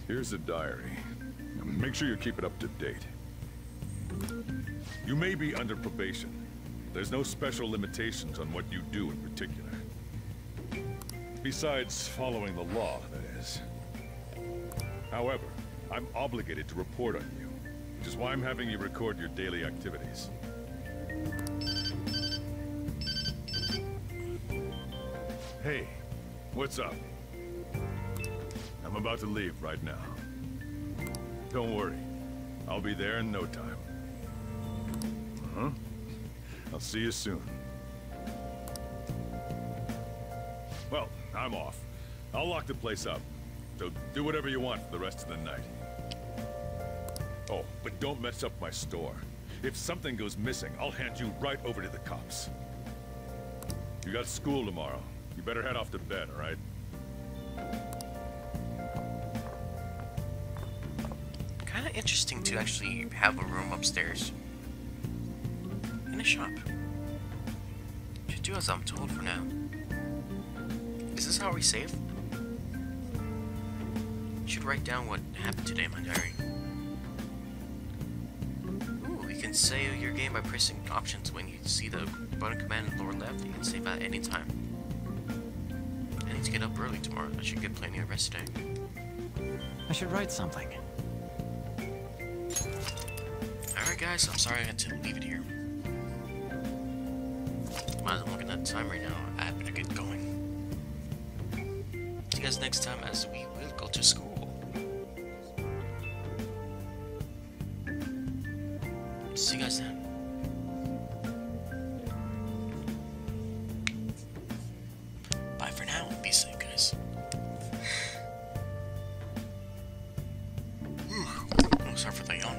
Here's the diary. Make sure you keep it up to date. You may be under probation. There's no special limitations on what you do in particular. Besides following the law, that is. However, I'm obligated to report on you, which is why I'm having you record your daily activities. Hey, what's up? I'm about to leave right now. Don't worry, I'll be there in no time. I'll see you soon. Well, I'm off. I'll lock the place up. So do whatever you want for the rest of the night. Oh, but don't mess up my store. If something goes missing, I'll hand you right over to the cops. You got school tomorrow. You better head off to bed, all right? Kind of interesting to actually have a room upstairs. In a shop. Should do as I'm told for now. Is this how we save? Should write down what happened today in my diary. Ooh, you can save your game by pressing options when you see the button command in the lower left. You can save at any time. I need to get up early tomorrow. I should get plenty of rest today. I should write something. Alright guys, I'm sorry I had to leave it here. As I'm looking at the time right now, I better get going. See you guys next time as we will go to school. See you guys then. Bye for now. Be safe, guys. Oh, sorry for the yawn.